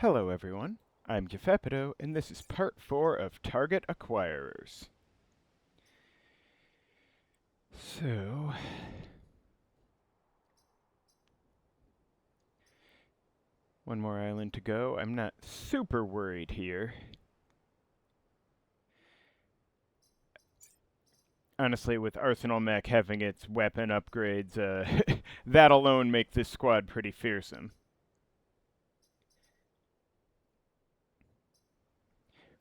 Hello everyone, I'm Gefepido, and this is part 4 of Target Acquirers. So, one more island to go. I'm not super worried here. Honestly, with Arsenal Mech having its weapon upgrades, that alone makes this squad pretty fearsome.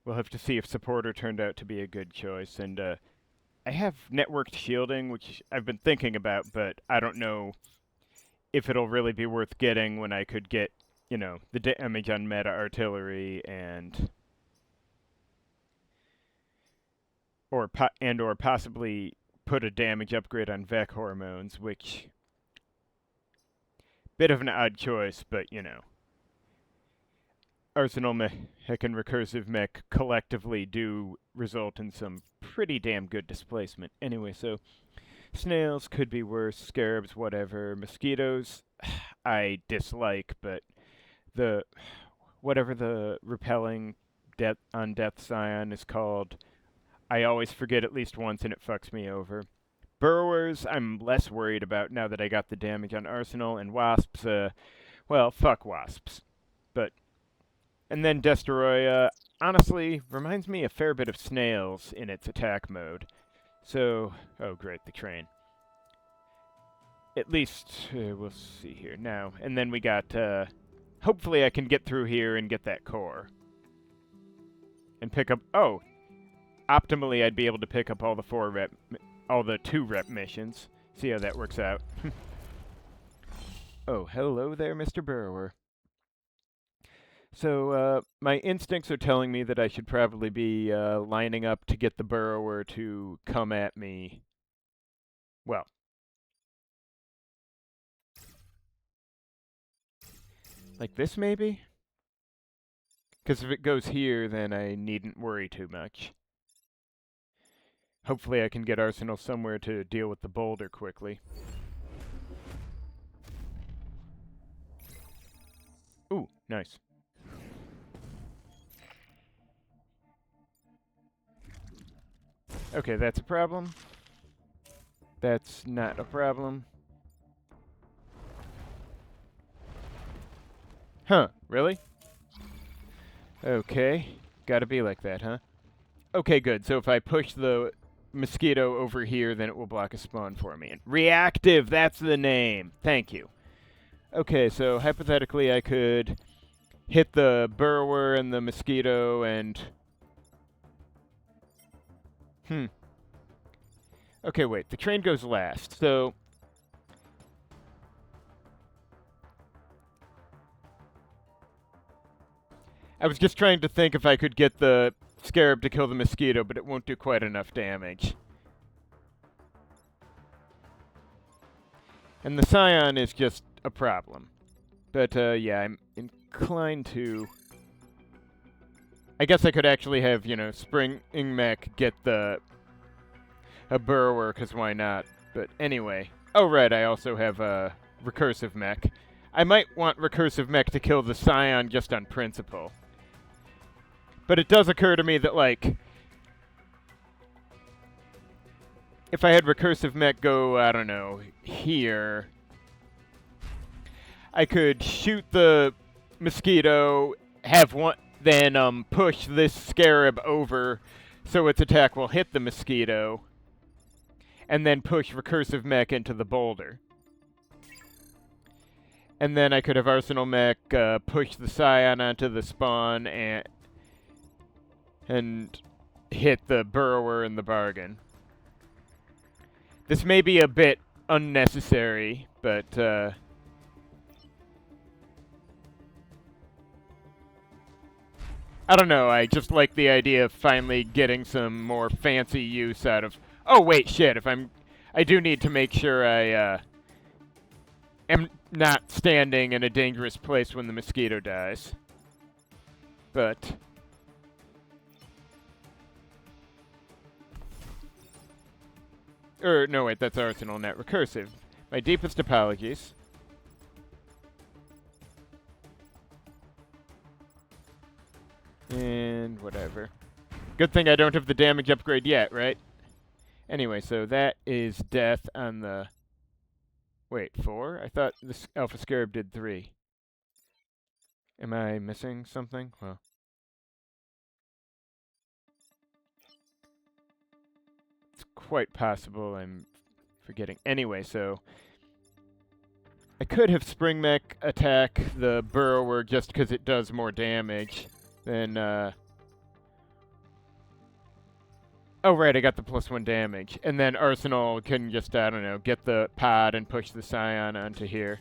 We'll have to see if Supporter turned out to be a good choice, and I have networked shielding, which I've been thinking about, but I don't know if it'll really be worth getting when I could get, the damage on meta artillery or possibly put a damage upgrade on Vec hormones, which bit of an odd choice, but Arsenal Mech and Recursive Mech collectively do result in some pretty damn good displacement. Anyway, so snails could be worse, scarabs, whatever. Mosquitoes, I dislike, but whatever the repelling on Death Scion is called, I always forget at least once and it fucks me over. Burrowers, I'm less worried about now that I got the damage on Arsenal, and Wasps, well, fuck Wasps. And then Destoroyah, honestly, reminds me a fair bit of Snails in its attack mode. So, oh great, the train. At least, we'll see here now. And then we got, hopefully I can get through here and get that core. And pick up, optimally I'd be able to pick up all the 2-rep missions. See how that works out. Oh, hello there, Mr. Burrower. So, my instincts are telling me that I should probably be lining up to get the Burrower to come at me. Well, like this maybe? Because if it goes here, then I needn't worry too much. Hopefully I can get Arsenal somewhere to deal with the boulder quickly. Ooh, nice. Okay, that's a problem. That's not a problem. Huh, really? Okay, gotta be like that, huh? Okay, good. So if I push the mosquito over here, then it will block a spawn for me. And reactive, that's the name. Thank you. Okay, so hypothetically I could hit the burrower and the mosquito and... Okay, wait. The train goes last, so... I was just trying to think if I could get the scarab to kill the mosquito, but it won't do quite enough damage. And the Scion is just a problem. But, yeah, I'm inclined to... I guess I could actually have, Spring Mech get a burrower, because why not? But anyway. Oh, right, I also have a Recursive Mech. I might want Recursive Mech to kill the Scion just on principle. But it does occur to me that, like, if I had Recursive Mech go, I don't know, here, I could shoot the mosquito, then push this scarab over so its attack will hit the mosquito, and then push Recursive Mech into the boulder. And then I could have Arsenal Mech push the Scion onto the spawn and hit the burrower in the bargain. This may be a bit unnecessary, but I don't know, I just like the idea of finally getting some more fancy use out of... Oh, wait, shit, I do need to make sure I am not standing in a dangerous place when the mosquito dies. But... no, wait, that's Arsenal, not Recursive. My deepest apologies. mind, whatever. Good thing I don't have the damage upgrade yet, right? Anyway, so that is death on the... Wait, 4? I thought this Alpha Scarab did 3. Am I missing something? Well... It's quite possible I'm forgetting. Anyway, so... I could have Spring Mech attack the Burrower just because it does more damage than, Oh, right, I got the +1 damage. And then Arsenal can just, I don't know, get the pod and push the Scion onto here.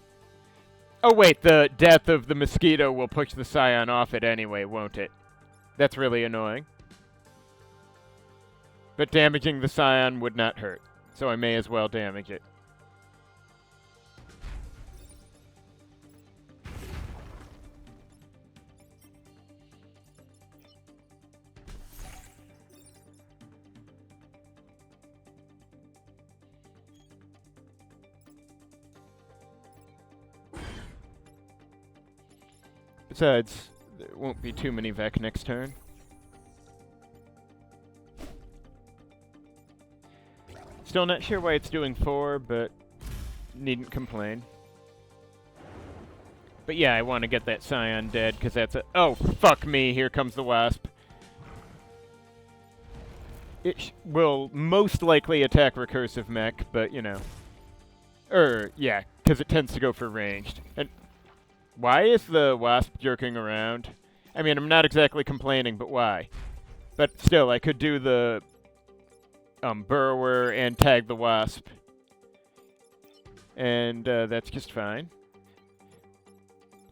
Oh, wait, the death of the Mosquito will push the Scion off it anyway, won't it? That's really annoying. But damaging the Scion would not hurt, so I may as well damage it. Besides, there won't be too many Vec next turn. Still not sure why it's doing 4, but needn't complain. But yeah, I want to get that Scion dead, because that's a... Oh, fuck me, here comes the Wasp. It will most likely attack Recursive Mech, but, you know. Yeah, because it tends to go for ranged. And why is the Wasp jerking around? I mean, I'm not exactly complaining, but why? But still, I could do the Burrower and tag the Wasp. And that's just fine.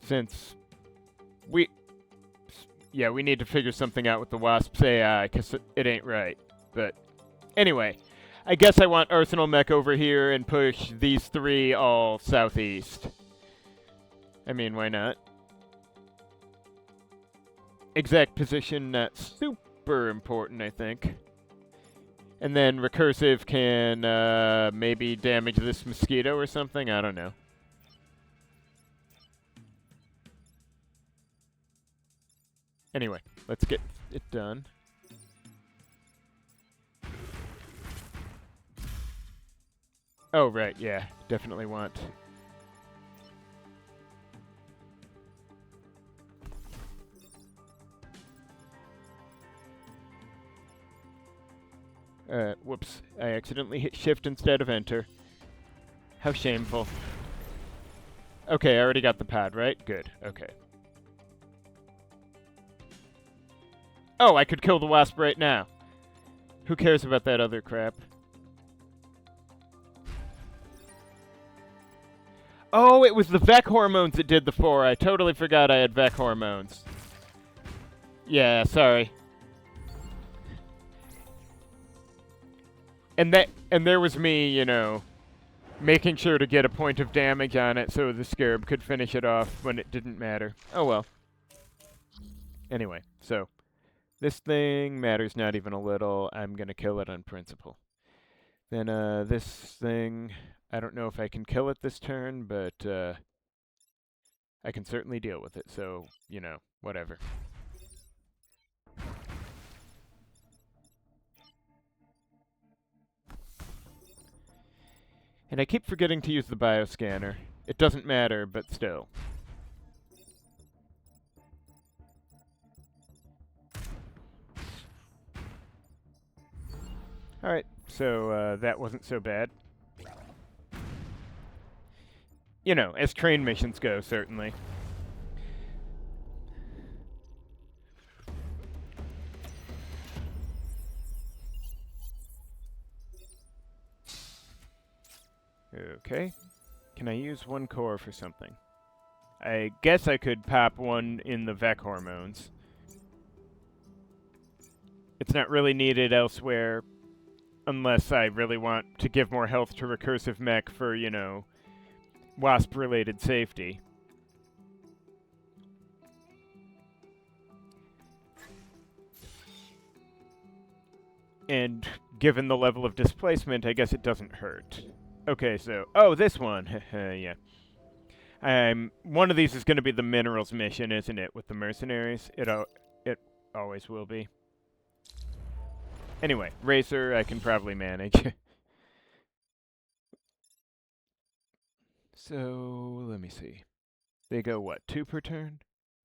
Since we need to figure something out with the Wasp's AI, because it ain't right. But anyway, I guess I want Arsenal Mech over here and push these 3 all southeast. I mean, why not? Exact position, not super important, I think. And then Recursive can maybe damage this Mosquito or something? I don't know. Anyway, let's get it done. Oh, right, yeah. Definitely want... whoops. I accidentally hit shift instead of enter. How shameful. Okay, I already got the pad, right? Good, okay. Oh, I could kill the Wasp right now. Who cares about that other crap? Oh, it was the Vec hormones that did the 4. I totally forgot I had Vec hormones. Yeah, sorry. And there was me, you know, making sure to get a point of damage on it so the Scarab could finish it off when it didn't matter. Oh well. Anyway, so this thing matters not even a little. I'm gonna kill it on principle. Then this thing, I don't know if I can kill it this turn, but I can certainly deal with it, so, you know, whatever. And I keep forgetting to use the bioscanner. It doesn't matter, but still. Alright, so that wasn't so bad. You know, as train missions go, certainly. Okay. Can I use 1 core for something? I guess I could pop 1 in the Vec hormones. It's not really needed elsewhere, unless I really want to give more health to Recursive Mech for, you know, Wasp-related safety. And given the level of displacement, I guess it doesn't hurt. Okay, so... Oh, this one! Yeah. One of these is going to be the minerals mission, isn't it, with the mercenaries? always will be. Anyway, Racer I can probably manage. So, let me see. They go, what, 2 per turn?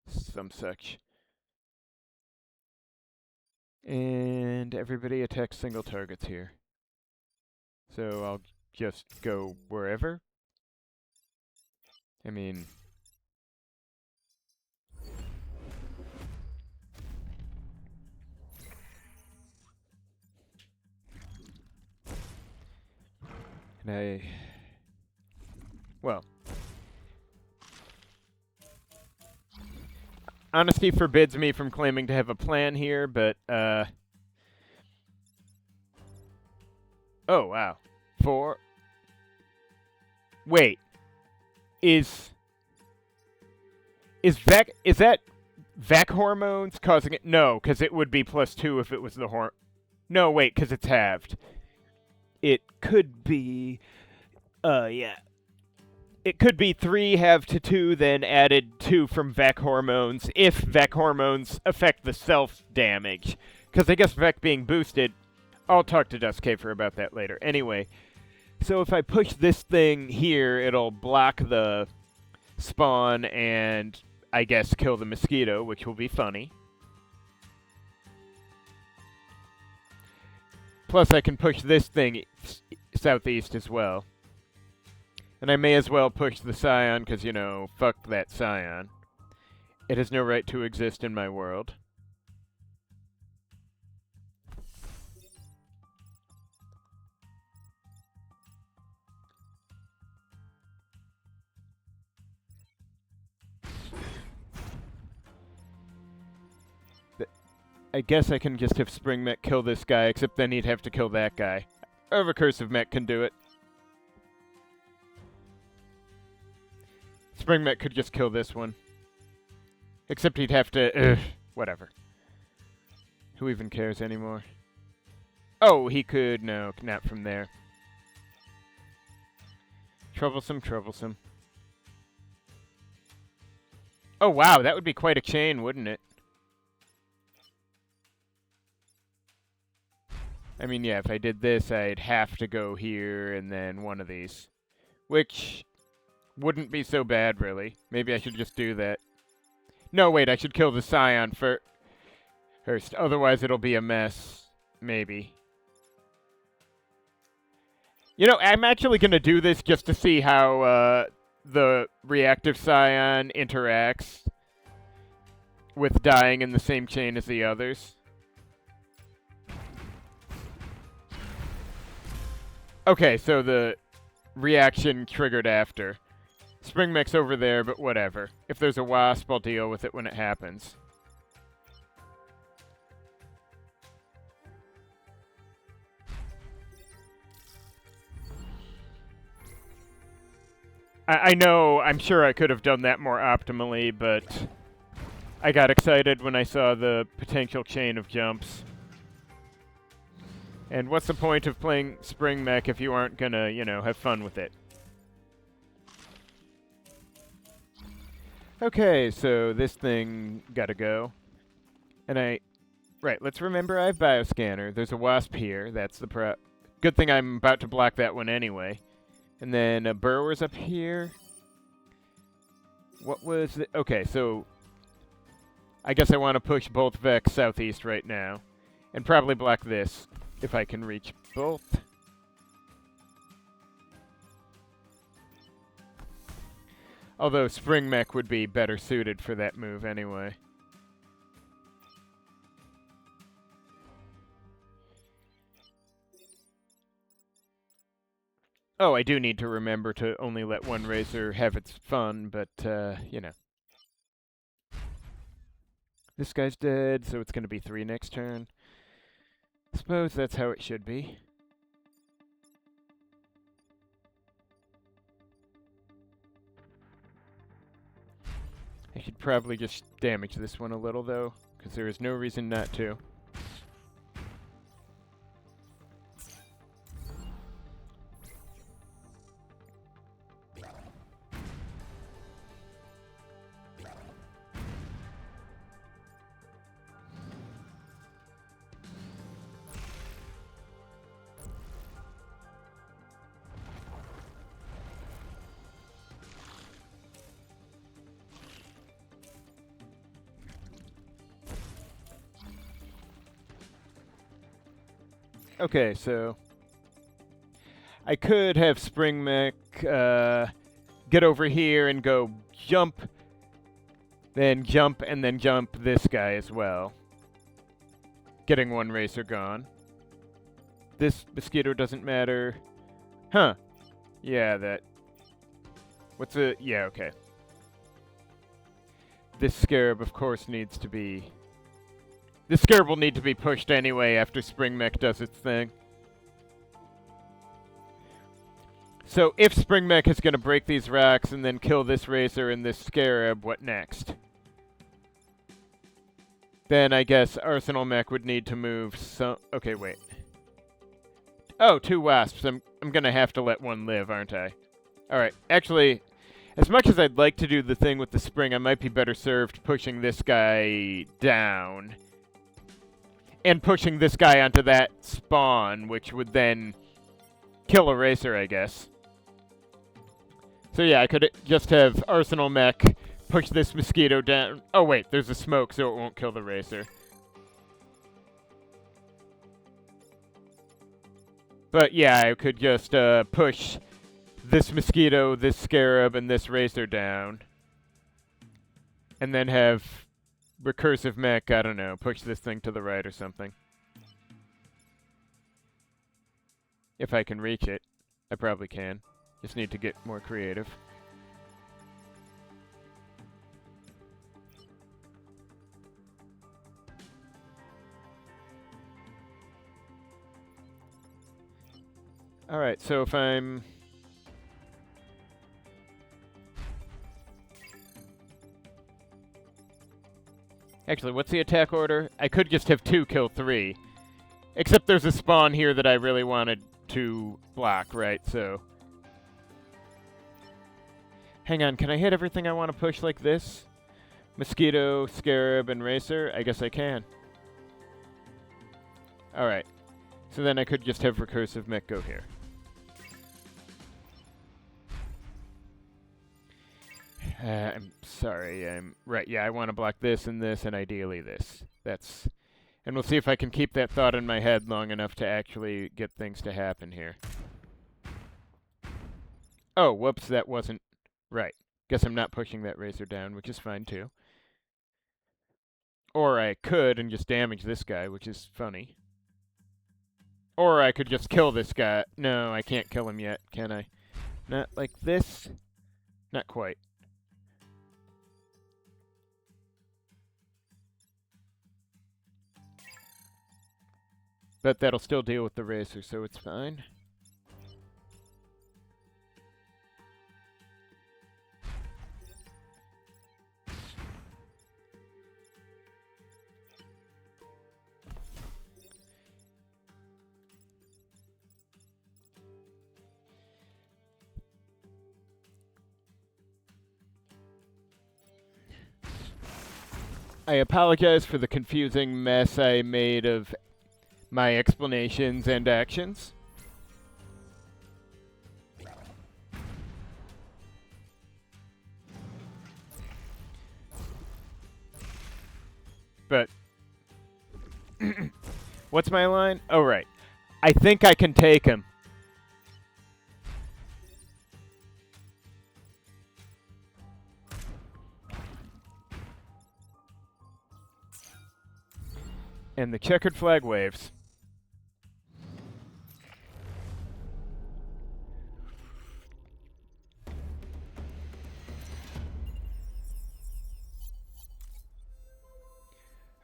Some such. And everybody attacks single targets here. So I'll just go wherever. I mean... And well... Honesty forbids me from claiming to have a plan here, but, oh, wow. 4... Wait. Is that Vac hormones causing it? No, because it would be +2 if it was the horn. No, wait, because it's halved. It could be, yeah. It could be 3 halved to 2, then added 2 from Vac hormones, if Vac hormones affect the self-damage. Because I guess Vac being boosted, I'll talk to Dustcaver about that later. Anyway, so if I push this thing here, it'll block the spawn and, I guess, kill the mosquito, which will be funny. Plus, I can push this thing southeast as well. And I may as well push the Scion, because, you know, fuck that Scion. It has no right to exist in my world. I guess I can just have Spring Mech kill this guy, except then he'd have to kill that guy. Or Recursive Mech can do it. Spring Mech could just kill this one. Except he'd have to... whatever. Who even cares anymore? Oh, he could... No, not from there. Troublesome, troublesome. Oh, wow, that would be quite a chain, wouldn't it? I mean, yeah, if I did this, I'd have to go here and then one of these. Which wouldn't be so bad, really. Maybe I should just do that. No, wait, I should kill the Scion first. Otherwise, it'll be a mess. Maybe. You know, I'm actually going to do this just to see how the reactive Scion interacts with dying in the same chain as the others. Okay, so the reaction triggered after. Spring Mech's over there, but whatever. If there's a Wasp, I'll deal with it when it happens. I know, I'm sure I could have done that more optimally, but I got excited when I saw the potential chain of jumps. And what's the point of playing Spring Mech if you aren't gonna, you know, have fun with it? Okay, so this thing gotta go. And right, let's remember I have Bioscanner. There's a Wasp here. That's the good thing I'm about to block that one anyway. And then a Burrower's up here. What was it? Okay, so I guess I want to push both Vex southeast right now. And probably block this. If I can reach both. Although Spring Mech would be better suited for that move anyway. Oh, I do need to remember to only let one racer have its fun, but, you know. This guy's dead, so it's going to be 3 next turn. Suppose that's how it should be. I should probably just damage this one a little, though, because there is no reason not to. Okay, so I could have Spring Mech get over here and go jump, and then jump this guy as well. Getting one racer gone. This mosquito doesn't matter. Huh. Yeah, that. What's a. Yeah, okay. This scarab, of course, needs to be. This scarab will need to be pushed anyway after Spring Mech does its thing. So if Spring Mech is going to break these rocks and then kill this racer and this scarab, what next? Then I guess Arsenal Mech would need to move some... Okay, wait. Oh, 2 wasps. I'm going to have to let one live, aren't I? Alright, actually, as much as I'd like to do the thing with the spring, I might be better served pushing this guy down. And pushing this guy onto that spawn, which would then kill a racer, I guess. So yeah, I could just have Arsenal Mech push this mosquito down. Oh wait, there's a smoke, so it won't kill the racer. But yeah, I could just push this mosquito, this scarab, and this racer down. And then have recursive mech, I don't know, push this thing to the right or something. If I can reach it. I probably can. Just need to get more creative. Alright, so if I'm... Actually, what's the attack order? I could just have 2 kill 3. Except there's a spawn here that I really wanted to block, right? So... Hang on, can I hit everything I want to push like this? Mosquito, Scarab, and Racer? I guess I can. Alright. So then I could just have Recursive Mech go here. I'm sorry, I'm... Right, yeah, I want to block this, and ideally this. That's... And we'll see if I can keep that thought in my head long enough to actually get things to happen here. Oh, whoops, that wasn't... Right. Guess I'm not pushing that Razor down, which is fine, too. Or I could and just damage this guy, which is funny. Or I could just kill this guy. No, I can't kill him yet, can I? Not like this? Not quite. But that'll still deal with the Razor, so it's fine. I apologize for the confusing mess I made of my explanations and actions. But what's my line? Oh, right. I think I can take him. And the checkered flag waves.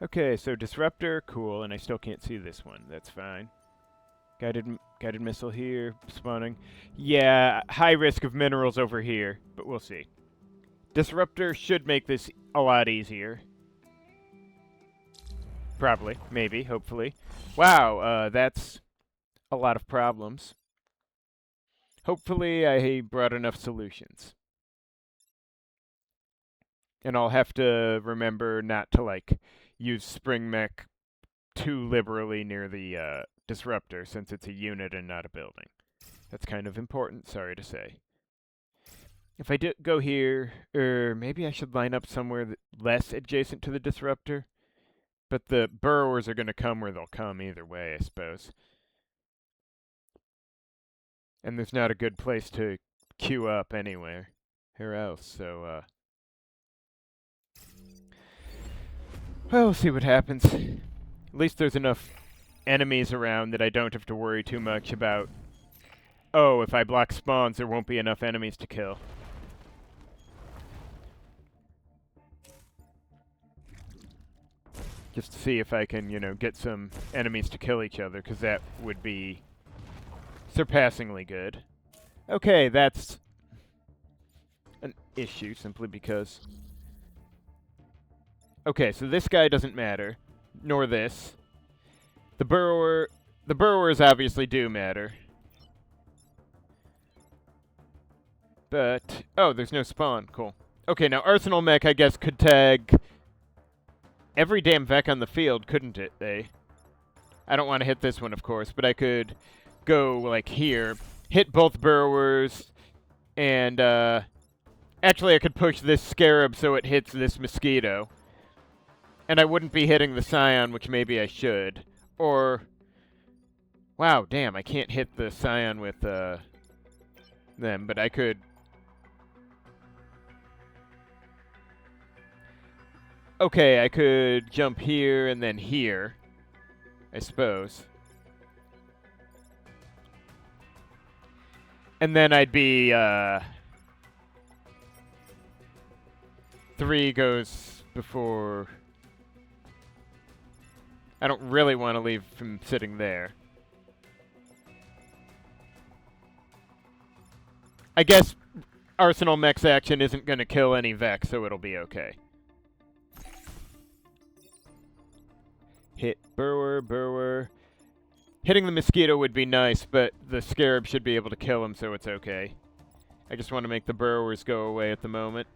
Okay, so Disruptor, cool, and I still can't see this one. That's fine. Guided missile here, spawning. Yeah, high risk of minerals over here, but we'll see. Disruptor should make this a lot easier. Probably, maybe, hopefully. Wow, that's a lot of problems. Hopefully I brought enough solutions. And I'll have to remember not to, like, use Spring Mech too liberally near the Disruptor, since it's a unit and not a building. That's kind of important, sorry to say. If I go here, maybe I should line up somewhere less adjacent to the Disruptor. But the burrowers are going to come where they'll come either way, I suppose. And there's not a good place to queue up anywhere else, so, well, we'll see what happens. At least there's enough enemies around that I don't have to worry too much about, oh, if I block spawns, there won't be enough enemies to kill. Just to see if I can, get some enemies to kill each other, because that would be surpassingly good. Okay, that's an issue, simply because... Okay, so this guy doesn't matter, nor this. The burrowers obviously do matter. But, oh, there's no spawn, cool. Okay, now Arsenal Mech, I guess, could tag every damn Vec on the field, couldn't it, I don't want to hit this one, of course, but I could go, like, here, hit both burrowers, and, actually I could push this scarab so it hits this mosquito. And I wouldn't be hitting the Scion, which maybe I should. Or... Wow, damn, I can't hit the Scion with, them, but I could... Okay, I could jump here and then here, I suppose. And then I'd be, 3 goes before... I don't really want to leave him sitting there. I guess Arsenal Mech's action isn't going to kill any Vec, so it'll be okay. Hit burrower. Hitting the mosquito would be nice, but the scarab should be able to kill him, so it's okay. I just want to make the burrowers go away at the moment.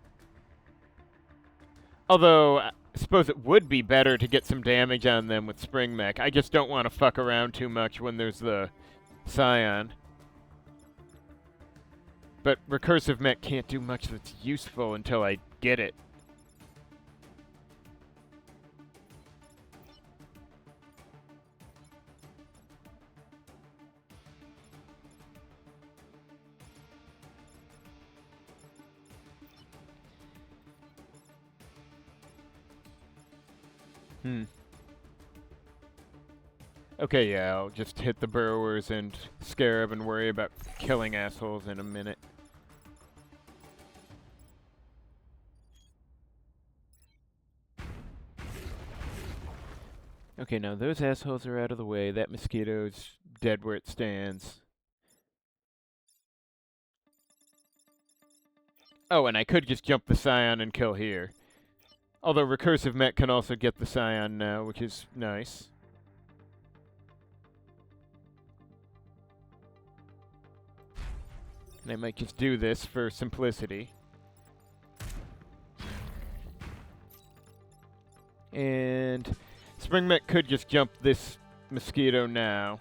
Although, I suppose it would be better to get some damage on them with Spring Mech. I just don't want to fuck around too much when there's the Scion. But Recursive Mech can't do much that's useful until I get it. Okay, yeah, I'll just hit the burrowers and scarab and worry about killing assholes in a minute. Okay, now those assholes are out of the way. That mosquito's dead where it stands. Oh, and I could just jump the Scion and kill here. Although Recursive Mech can also get the Scion now, which is nice. And I might just do this for simplicity. And Spring Mech could just jump this mosquito now.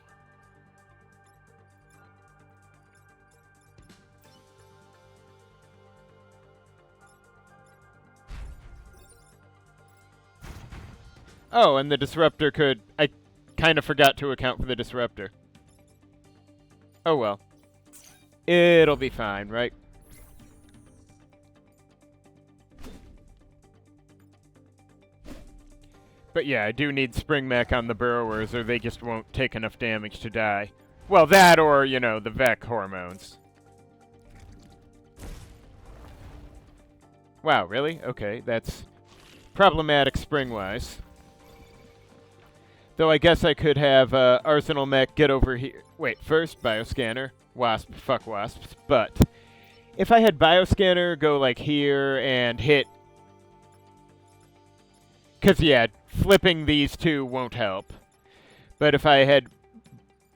Oh, and the Disruptor could... I kind of forgot to account for the Disruptor. Oh well. It'll be fine, right? But yeah, I do need Spring Mech on the burrowers or they just won't take enough damage to die. Well, that or, you know, the Vec hormones. Wow, really? Okay, that's problematic spring-wise. Though I guess I could have Arsenal Mech get over here. Wait, first, Bioscanner. Wasp, fuck wasps. But if I had Bioscanner go like here and hit... Because, yeah, flipping these two won't help. But if I had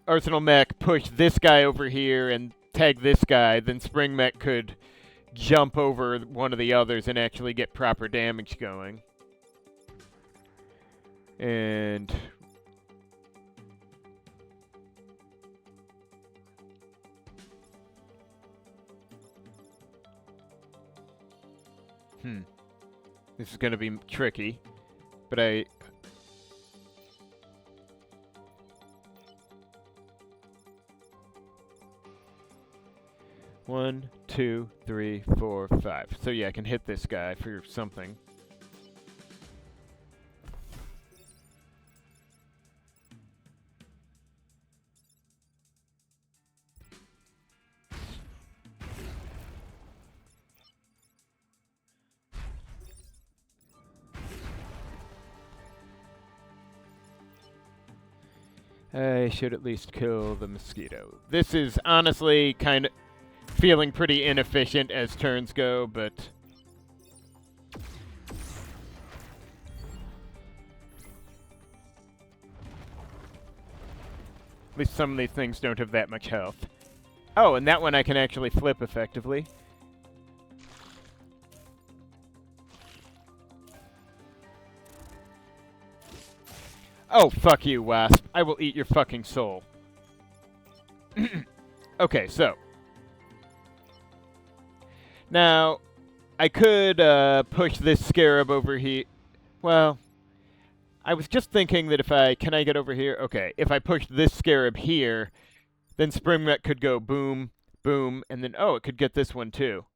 Arsenal Mech push this guy over here and tag this guy, then Spring Mech could jump over one of the others and actually get proper damage going. And... This is going to be tricky, but I... 1, 2, 3, 4, 5. So yeah, I can hit this guy for something. I should at least kill the mosquito. This is honestly kind of feeling pretty inefficient as turns go, but at least some of these things don't have that much health. Oh, and that one I can actually flip effectively. Oh, fuck you, Wasp. I will eat your fucking soul. Okay, so. Now, I could push this scarab over here. Well, I was just thinking that if I... Can I get over here? Okay, if I push this scarab here, then Springmech could go boom, boom, and then... Oh, it could get this one too.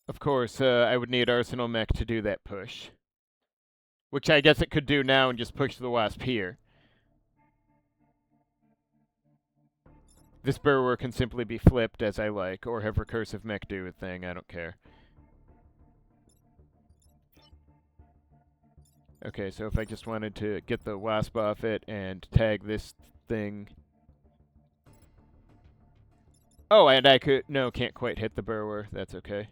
Of course, I would need Arsenal Mech to do that push. Which I guess it could do now and just push the Wasp here. This Burrower can simply be flipped as I like, or have Recursive Mech do a thing, I don't care. Okay, so if I just wanted to get the Wasp off it and tag this thing... Oh, and I could... No, can't quite hit the Burrower, that's okay.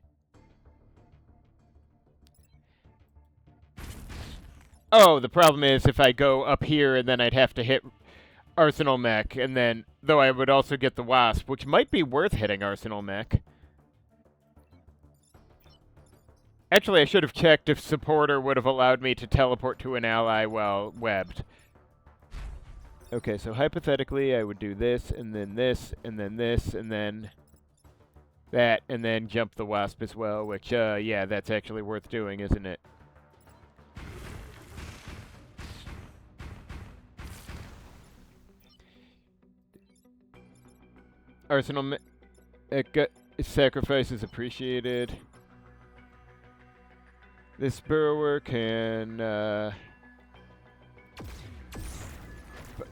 Oh, the problem is if I go up here and then I'd have to hit Arsenal Mech, and then, though I would also get the Wasp, which might be worth hitting Arsenal Mech. Actually, I should have checked if Supporter would have allowed me to teleport to an ally while webbed. Okay, so hypothetically, I would do this, and then this, and then this, and then that, and then jump the Wasp as well, which, yeah, that's actually worth doing, isn't it? Arsenal sacrifice is appreciated. This Burrower can,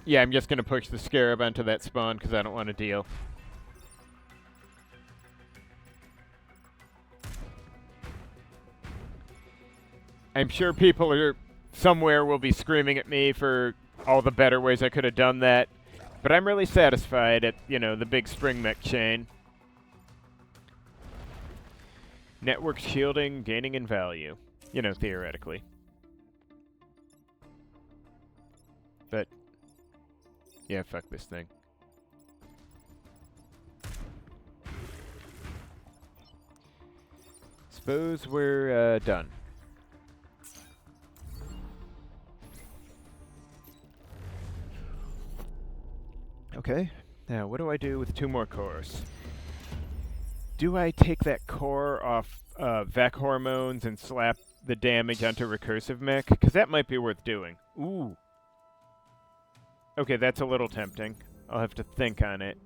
yeah, I'm just going to push the Scarab onto that spawn because I don't want to deal. I'm sure people are somewhere will be screaming at me for all the better ways I could have done that. But I'm really satisfied at, you know, the big spring mech chain. Network shielding, gaining in value. You know, theoretically. But, yeah, fuck this thing. Suppose we're done. Okay, now what do I do with 2 more cores? Do I take that core off Vec Hormones and slap the damage onto Recursive Mech? Because that might be worth doing. Ooh. Okay, that's a little tempting. I'll have to think on it.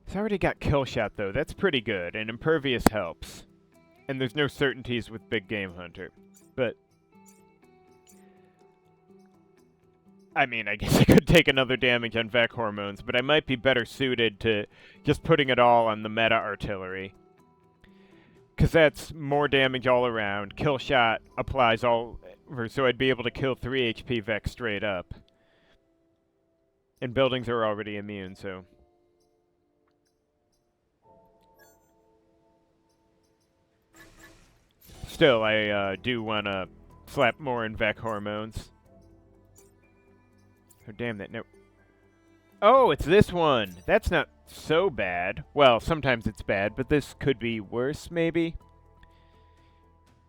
It's already got Kill Shot, though. That's pretty good, and Impervious helps. And there's no certainties with Big Game Hunter. But I mean, I guess I could take another damage on Vec Hormones, but I might be better suited to just putting it all on the meta artillery. Because that's more damage all around. Kill Shot applies all over, so I'd be able to kill 3 HP Vec straight up. And buildings are already immune, so... Still, I do want to slap more in Vec Hormones. Oh, damn that. No. Oh, it's this one. That's not so bad. Well, sometimes it's bad, but this could be worse, maybe.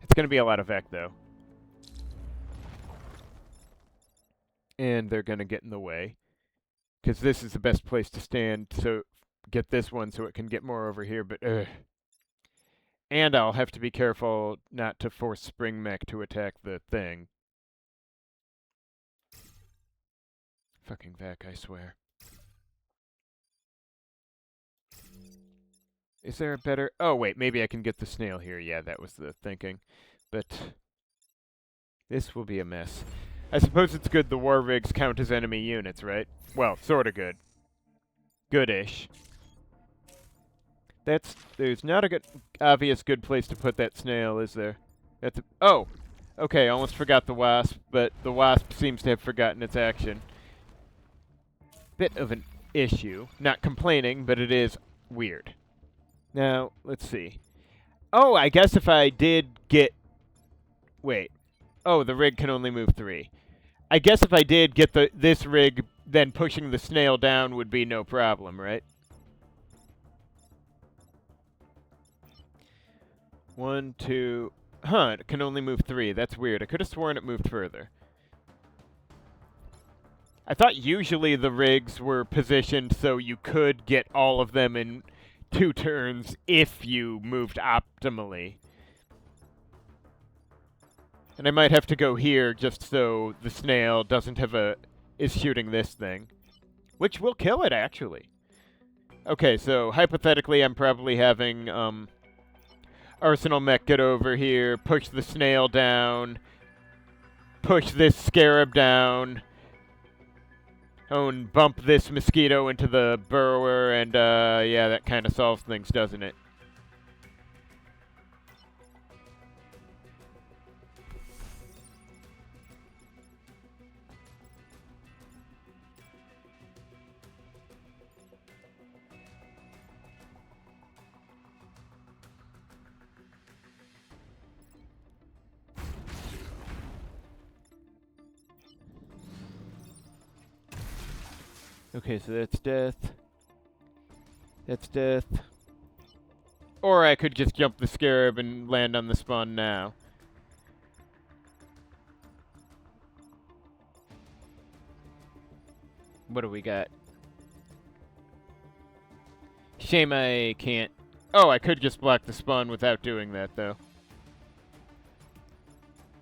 It's going to be a lot of Vec, though. And they're going to get in the way. Because this is the best place to stand, so get this one so it can get more over here, but ugh. And I'll have to be careful not to force Spring Mech to attack the thing. Fucking Vec, I swear. Is there a better... Oh, wait, maybe I can get the snail here. Yeah, that was the thinking. But this will be a mess. I suppose it's good the war rigs count as enemy units, right? Well, sort of good. Goodish. There's not a good, obvious good place to put that snail, is there? Oh! Okay, almost forgot the wasp, but the wasp seems to have forgotten its action. Bit of an issue. Not complaining, but it is weird. Now, let's see. Oh, I guess if I did get... Wait. Oh, the rig can only move 3. I guess if I did get this rig, then pushing the snail down would be no problem, right? 1, 2... Huh, it can only move 3. That's weird. I could have sworn it moved further. I thought usually the rigs were positioned so you could get all of them in 2 turns if you moved optimally. And I might have to go here just so the snail doesn't have is shooting this thing. Which will kill it, actually. Okay, so hypothetically I'm probably having, Arsenal Mech get over here, push the snail down, push this scarab down, and bump this mosquito into the burrower, and yeah, that kind of solves things, doesn't it? Okay, so that's death. That's death. Or I could just jump the scarab and land on the spawn now. What do we got? Shame I can't... Oh, I could just block the spawn without doing that, though.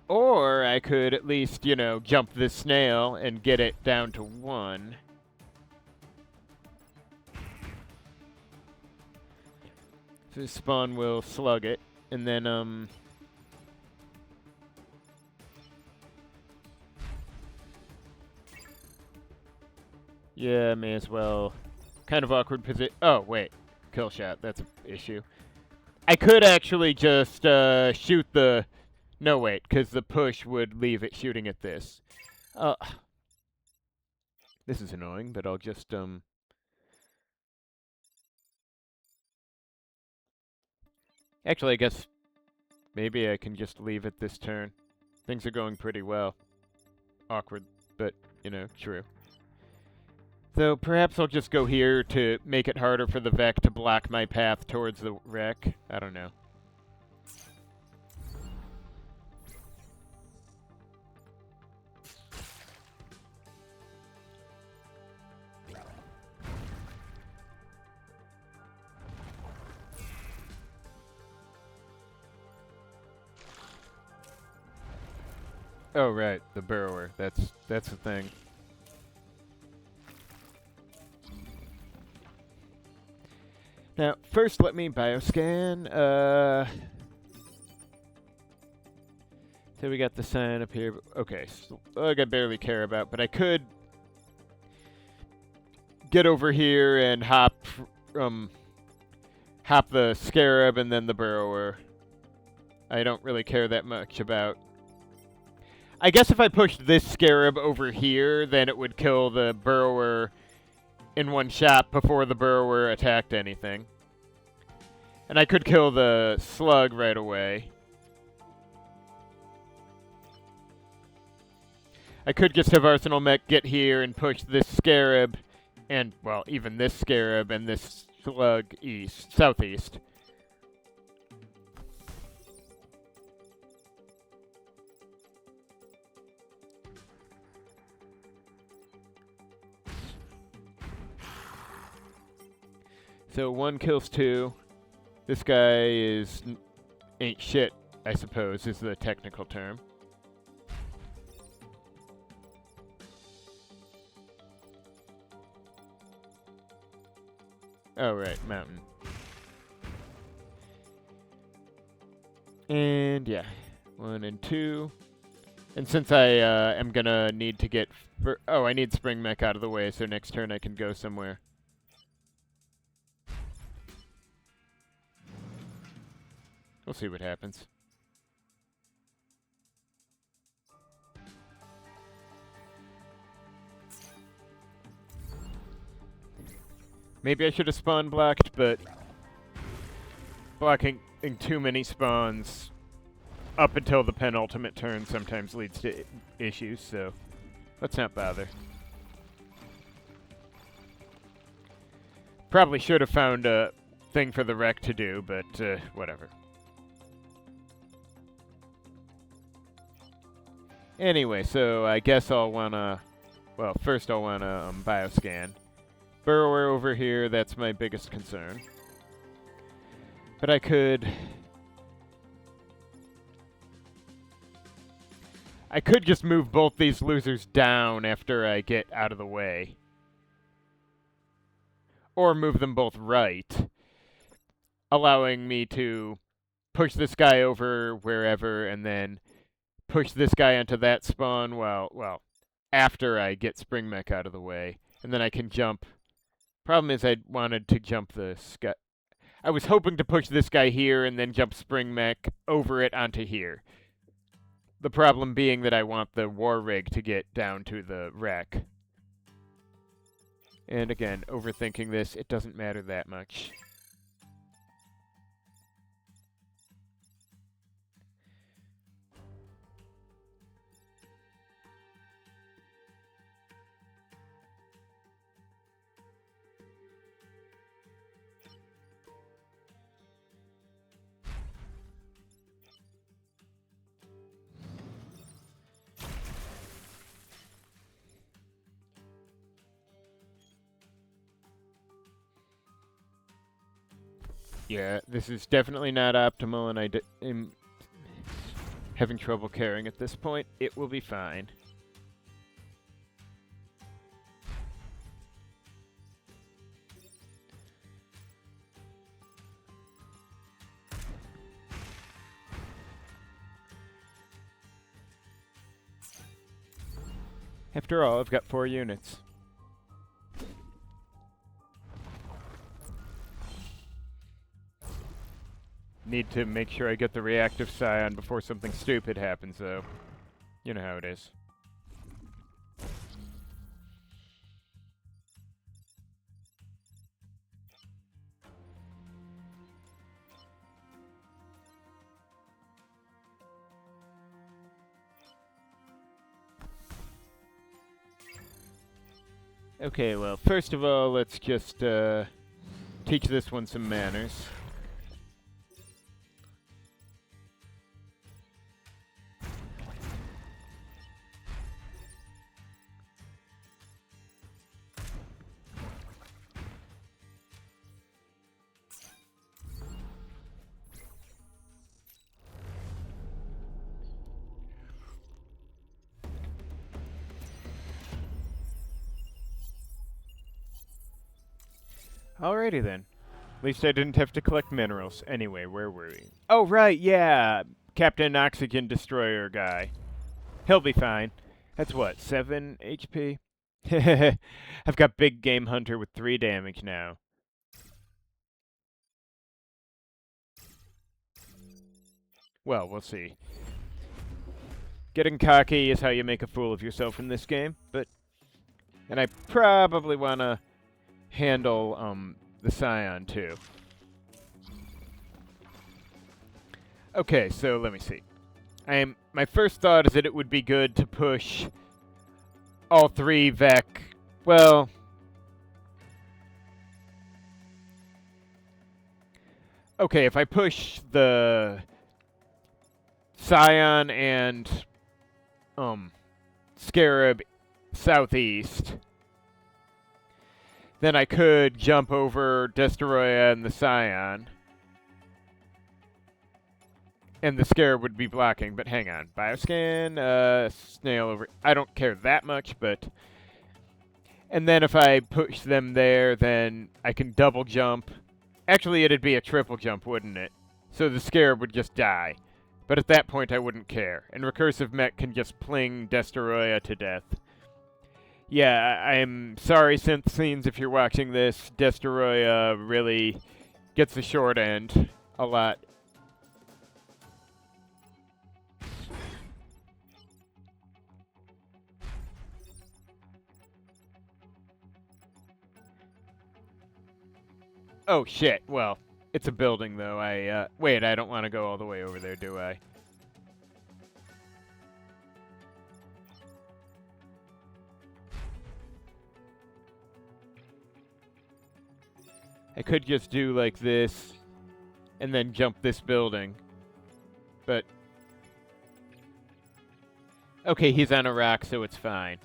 Or I could at least, you know, jump this snail and get it down to 1. So spawn will slug it, and then, yeah, may as well. Kind of awkward position. Oh, wait. Kill shot. That's an issue. I could actually just, shoot the... No, wait, because the push would leave it shooting at this. This is annoying, but I'll just, Actually, I guess maybe I can just leave it this turn. Things are going pretty well. Awkward, but, you know, true. So perhaps I'll just go here to make it harder for the Vec to block my path towards the wreck. I don't know. Oh, right, the burrower. That's the thing. Now, first let me bioscan. So we got the sign up here. Okay, slug I barely care about, but I could get over here and hop the scarab and then the burrower. I don't really care that much about... I guess if I pushed this scarab over here, then it would kill the burrower in one shot before the burrower attacked anything. And I could kill the slug right away. I could just have Arsenal Mech get here and push this scarab, and, well, even this scarab and this slug southeast. So 1 kills 2. This guy ain't shit, I suppose, is the technical term. Oh, right, mountain. And, yeah, 1 and 2. And since I am gonna need to get... oh, I need Spring Mech out of the way, so next turn I can go somewhere. We'll see what happens. Maybe I should have spawn blocked, but blocking too many spawns up until the penultimate turn sometimes leads to issues, so let's not bother. Probably should have found a thing for the wreck to do, but whatever. Anyway, so I guess I'll wanna... well, first I'll wanna bioscan. Burrower over here, that's my biggest concern. But I could just move both these losers down after I get out of the way. Or move them both right, allowing me to push this guy over wherever and then push this guy onto that spawn well, after I get Spring Mech out of the way. And then I can jump. Problem is I wanted to jump this guy. I was hoping to push this guy here and then jump Spring Mech over it onto here. The problem being that I want the War Rig to get down to the wreck. And again, overthinking this, it doesn't matter that much. Yeah, this is definitely not optimal, and I am having trouble carrying at this point. It will be fine. After all, I've got 4 units. Need to make sure I get the reactive Scion before something stupid happens, though. You know how it is. Okay, well, first of all, let's just teach this one some manners. Alrighty then. At least I didn't have to collect minerals. Anyway, where were we? Oh, right, yeah. Captain Oxygen Destroyer guy. He'll be fine. That's what, 7 HP? I've got Big Game Hunter with 3 damage now. Well, we'll see. Getting cocky is how you make a fool of yourself in this game, but... and I probably want to handle the Scion too. Okay, so let me see. My first thought is that it would be good to push all 3 Vec. Well, okay, if I push the Scion and Scarab southeast, then I could jump over Destoroyah and the Scion. And the Scarab would be blocking, but hang on. Bioscan, Snail over... I don't care that much, but... And then if I push them there, then I can double jump. Actually, it'd be a triple jump, wouldn't it? So the Scarab would just die. But at that point, I wouldn't care. And Recursive Mech can just pling Destoroyah to death. Yeah, I'm sorry, Synth Scenes, if you're watching this. Destoroyah really gets the short end a lot. Oh, shit. Well, it's a building, though. Wait, I don't want to go all the way over there, do I? I could just do like this, and then jump this building. But... okay, he's on a rock, so it's fine.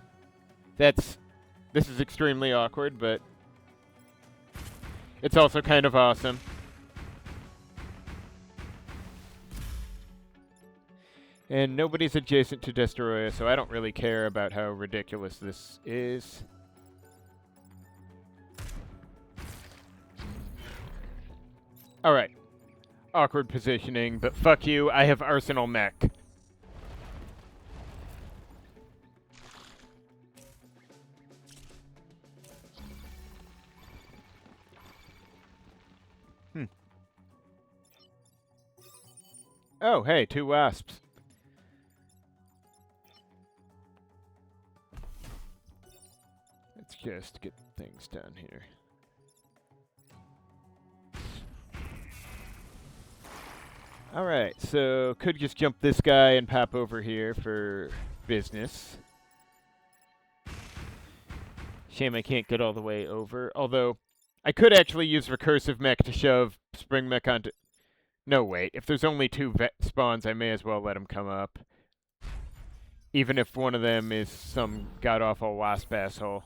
This is extremely awkward, but... it's also kind of awesome. And nobody's adjacent to Destoroyah, so I don't really care about how ridiculous this is. Alright. Awkward positioning, but fuck you, I have Arsenal Mech. Oh, hey, 2 wasps. Let's just get things done here. Alright, so could just jump this guy and pop over here for business. Shame I can't get all the way over. Although, I could actually use Recursive Mech to shove Spring Mech onto... no, wait. If there's only 2 vet spawns, I may as well let them come up. Even if one of them is some god-awful wasp asshole.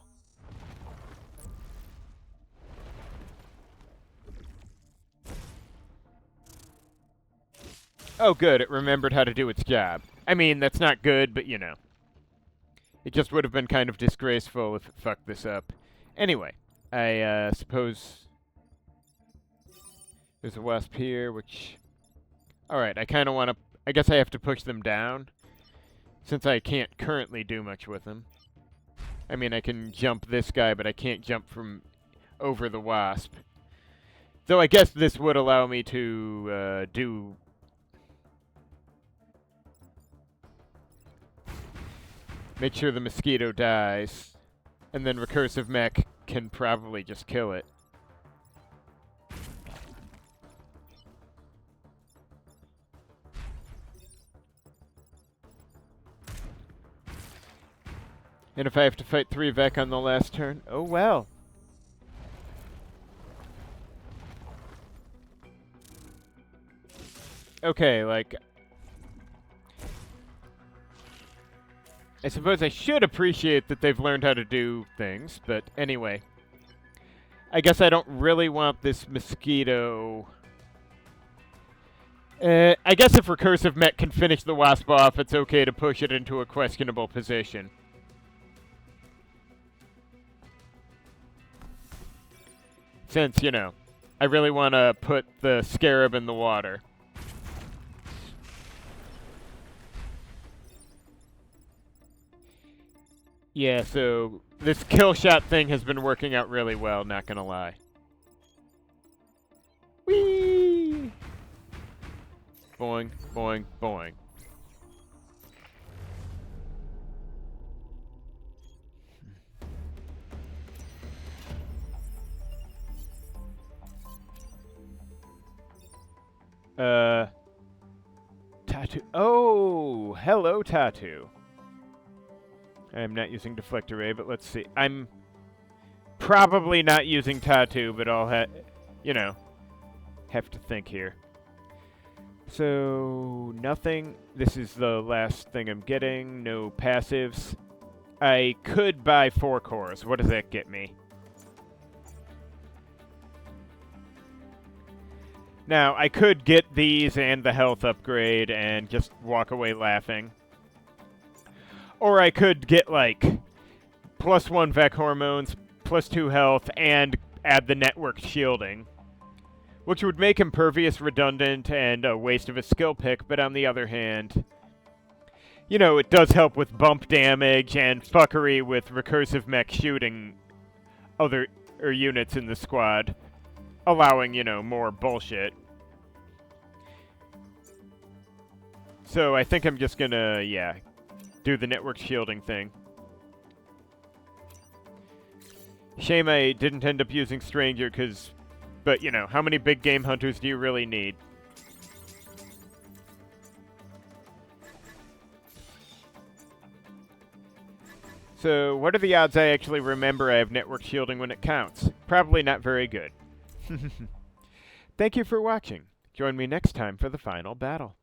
Oh, good. It remembered how to do its job. I mean, that's not good, but you know. It just would have been kind of disgraceful if it fucked this up. Anyway, I suppose... there's a wasp here, which... alright, I kind of want to... I guess I have to push them down, since I can't currently do much with them. I mean, I can jump this guy, but I can't jump from over the wasp. Though I guess this would allow me to do... make sure the mosquito dies, and then Recursive Mech can probably just kill it. And if I have to fight 3 Vec on the last turn, oh well. Okay, like... I suppose I should appreciate that they've learned how to do things, but anyway. I guess I don't really want this mosquito... I guess if Recursive Mech can finish the wasp off, it's okay to push it into a questionable position. Since, you know, I really want to put the Scarab in the water. Yeah, so this kill shot thing has been working out really well, not gonna lie. Whee! Boing, boing, boing. Tattoo. Oh, hello, Tattoo. I'm not using Deflect Array, but let's see. I'm probably not using Tattoo, but I'll you know, have to think here. So, nothing. This is the last thing I'm getting. No passives. I could buy 4 cores. What does that get me? Now, I could get these and the health upgrade and just walk away laughing. Or I could get, like, +1 Vec hormones, +2 health, and add the network shielding, which would make Impervious redundant and a waste of a skill pick, but on the other hand, you know, it does help with bump damage and fuckery with recursive mech shooting other units in the squad, allowing, you know, more bullshit. So I think I'm just gonna, yeah, do the network shielding thing. Shame I didn't end up using Stranger, but, you know, how many big game hunters do you really need? So, what are the odds I actually remember I have network shielding when it counts? Probably not very good. Thank you for watching. Join me next time for the final battle.